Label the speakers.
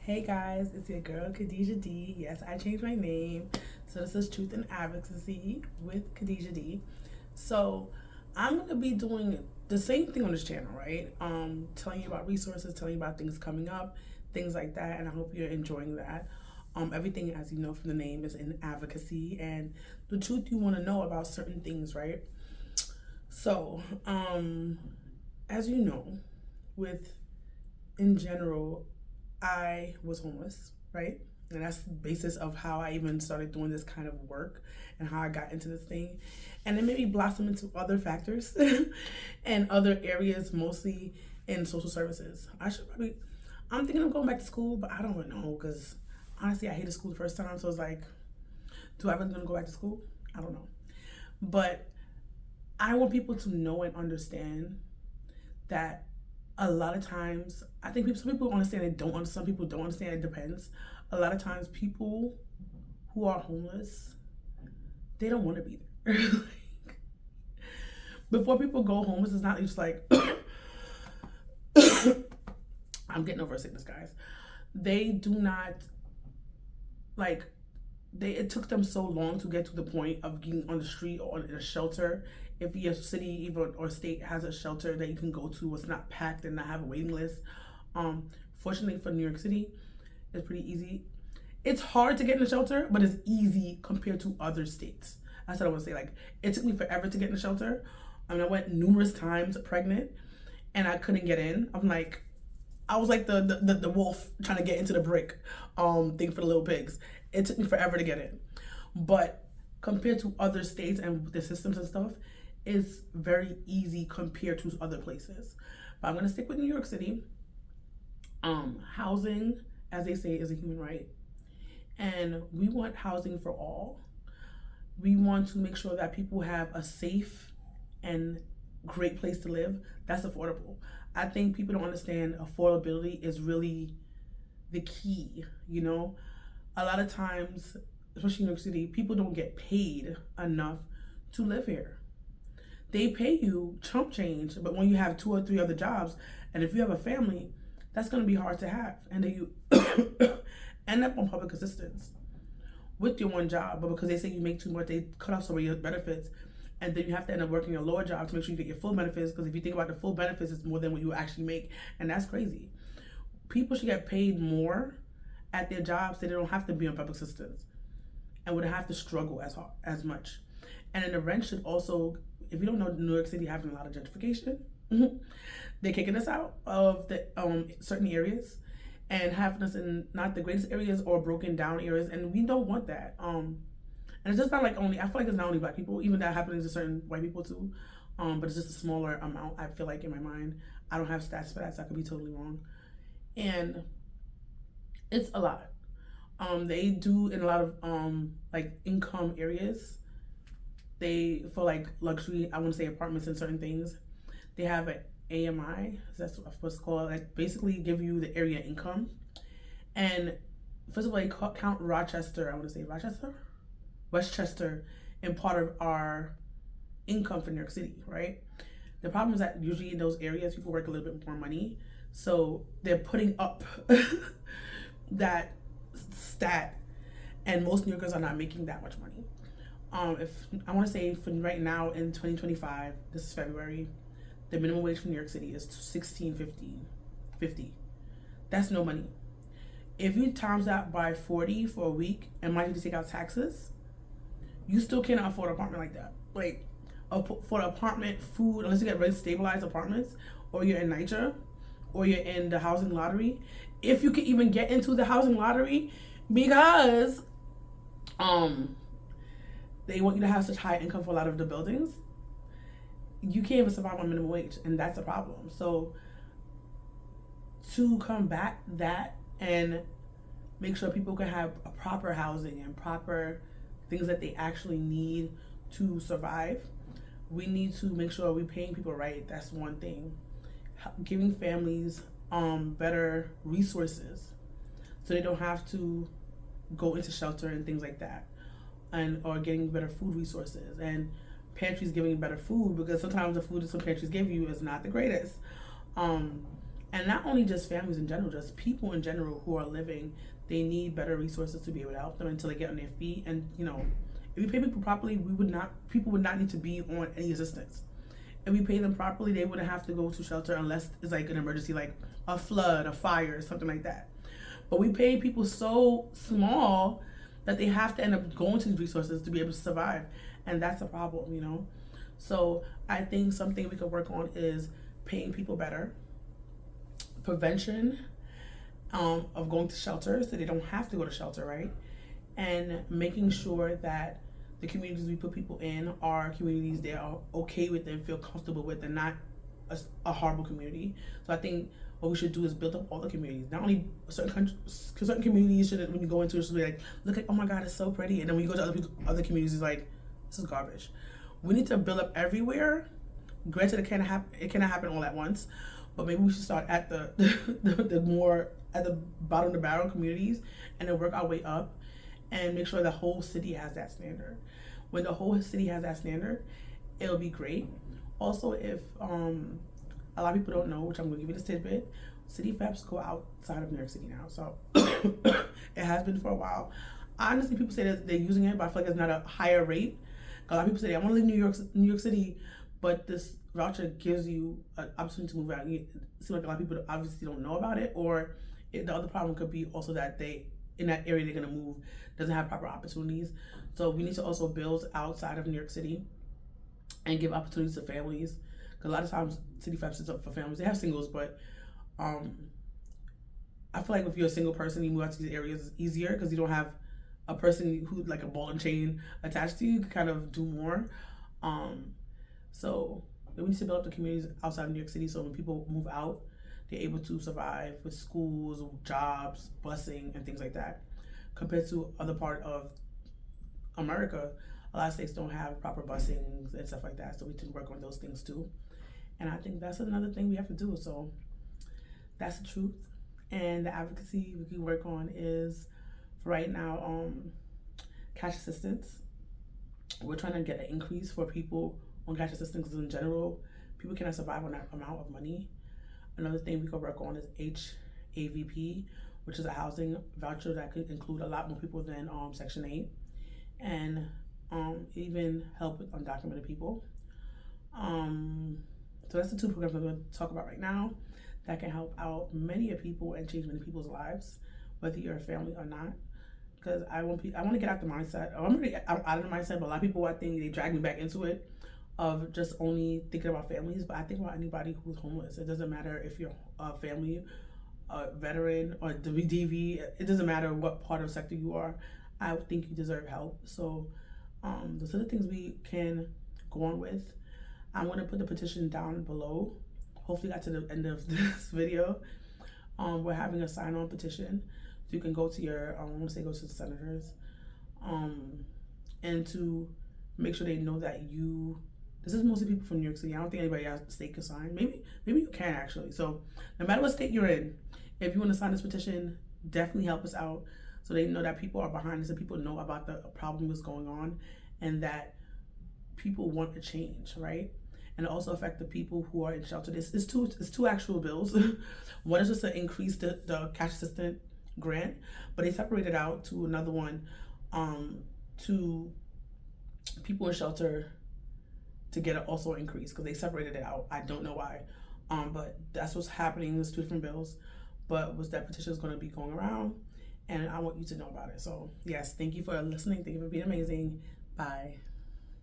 Speaker 1: Hey guys, it's your girl Khadijah D. Yes, I changed my name. So this is Truth and Advocacy with Khadijah D. So I'm gonna be doing the same thing on this channel, right? Telling you about resources, telling you about things coming up, things like that, and I hope you're enjoying that. Everything, as you know from the name, is in advocacy and the truth you want to know about certain things, right? So, as you know, with in general, I was homeless, right? And that's the basis of how I even started doing this kind of work and how I got into this thing. And then maybe blossom into other factors and other areas, mostly in social services. I'm thinking of going back to school, but I don't know because honestly, I hated school the first time. So it's like, do I really want to go back to school? I don't know. But I want people to know and understand that a lot of times, I think some people understand and don't understand. Some people don't understand. It depends. A lot of times, people who are homeless, they don't want to be there. Before people go homeless, it's not just like I'm getting over a sickness, guys. They do not like. It took them so long to get to the point of getting on the street or in a shelter. If your city even or state has a shelter that you can go to, it's not packed and not have a waiting list. Fortunately for New York City, it's pretty easy. It's hard to get in a shelter, but it's easy compared to other states. That's what I want to say. Like, it took me forever to get in a shelter. I went numerous times pregnant, and I couldn't get in. I was like the wolf trying to get into the brick thing for the little pigs. It took me forever to get in. But compared to other states and the systems and stuff, it's very easy compared to other places. But I'm gonna stick with New York City. Housing, as they say, is a human right. And we want housing for all. We want to make sure that people have a safe and great place to live that's affordable. I think people don't understand affordability is really the key, A lot of times, especially in New York City, people don't get paid enough to live here. They pay you chump change, but when you have 2 or 3 other jobs, and if you have a family, that's going to be hard to have. And then you end up on public assistance with your one job, but because they say you make too much, they cut off some of your benefits. And then you have to end up working a lower job to make sure you get your full benefits, because if you think about the full benefits, it's more than what you actually make. And that's crazy. People should get paid more at their jobs so they don't have to be on public assistance and would have to struggle as much. And then the rent should also, if you don't know, New York City having a lot of gentrification. They're kicking us out of the certain areas and having us in not the greatest areas or broken down areas, and we don't want that. And it's just not like only, I feel like it's not only Black people, even that happens to certain white people too. But it's just a smaller amount, I feel like, in my mind. I don't have stats for that, so I could be totally wrong. And it's a lot. They do in a lot of like income areas. They, for like luxury, I want to say apartments and certain things, they have an AMI, that's what's called, like basically give you the area income. And first of all, they count Rochester, I want to say Westchester, in part of our income for New York City, right? The problem is that usually in those areas, people work a little bit more money. So they're putting up that stat, and most New Yorkers are not making that much money. If I want to say for right now in 2025, this is February, the minimum wage for New York City is $16.50. That's no money. If you times that by 40 for a week and mind you to take out taxes, you still cannot afford an apartment like that. Like, for an apartment, food, unless you get really stabilized apartments, or you're in NYCHA, or you're in the housing lottery, if you can even get into the housing lottery, because they want you to have such high income for a lot of the buildings, you can't even survive on minimum wage, and that's a problem. So to combat that and make sure people can have a proper housing and proper things that they actually need to survive, we need to make sure we're paying people right. That's one thing. Giving families better resources so they don't have to go into shelter and things like that, or getting better food resources, and pantries giving better food, because sometimes the food that some pantries give you is not the greatest. And not only just families in general, just people in general who are living, they need better resources to be able to help them until they get on their feet. And if we pay people properly, people would not need to be on any assistance. If we pay them properly, they wouldn't have to go to shelter unless it's like an emergency, like a flood, a fire, something like that. But we pay people so small that they have to end up going to these resources to be able to survive. And that's a problem. So I think something we could work on is paying people better, prevention of going to shelters so they don't have to go to shelter, right? And making sure that the communities we put people in are communities they are okay with and feel comfortable with, and not a horrible community. So I think what we should do is build up all the communities. Not only certain communities should, when you go into it, should be like, look at, oh my God, it's so pretty. And then when you go to other communities, it's like, this is garbage. We need to build up everywhere. Granted, it cannot happen all at once, but maybe we should start at the more at the bottom of the barrel communities, and then work our way up, and make sure the whole city has that standard. When the whole city has that standard, it'll be great. Also, if a lot of people don't know, which I'm going to give you this tidbit, city FEPs go outside of New York City now. So it has been for a while. Honestly, people say that they're using it, but I feel like it's not a higher rate. A lot of people say, I want to leave New York City, but this voucher gives you an opportunity to move out. It seems like a lot of people obviously don't know about it, or the other problem could be also that in that area they're going to move doesn't have proper opportunities. So we need to also build outside of New York City and give opportunities to families. Because a lot of times city FEPs is up for families. They have singles, but I feel like if you're a single person, you move out to these areas, it's easier because you don't have a person who like a ball and chain attached to you. You can kind of do more. So we need to build up the communities outside of New York City, so when people move out, they're able to survive with schools, jobs, busing, and things like that. Compared to other part of America, a lot of states don't have proper busings and stuff like that, so we can work on those things too. And I think that's another thing we have to do. So that's the truth. And the advocacy we can work on is, for right now, cash assistance. We're trying to get an increase for people on cash assistance, because in general, people cannot survive on that amount of money. Another thing we could work on is HAVP, which is a housing voucher that could include a lot more people than Section 8, and even help with undocumented people. So that's the two programs I'm going to talk about right now that can help out many people and change many people's lives, whether you're a family or not. Because I want to get out the mindset. I'm already out of the mindset, but a lot of people, I think, they drag me back into it, of just only thinking about families. But I think about anybody who's homeless. It doesn't matter if you're a family, a veteran, or DV. It doesn't matter what part of the sector you are. I think you deserve help. So those are the things we can go on with. I'm going to put the petition down below. Hopefully got to the end of this video. We're having a sign-on petition. So you can go to your, I want to say go to the senators, and to make sure they know that this is mostly people from New York City. I don't think anybody else state can sign. Maybe you can actually. So no matter what state you're in, if you want to sign this petition, definitely help us out, so they know that people are behind this and people know about the problem that's going on, and that people want a change, right? And also affect the people who are in shelter. It's two actual bills. One is just to increase the cash assistance grant, but they separated out to another one to people in shelter to get it also increased, because they separated it out. I don't know why, but that's what's happening. There's two different bills, but that petition is going to be going around, and I want you to know about it. So yes, thank you for listening. Thank you for being amazing. Bye.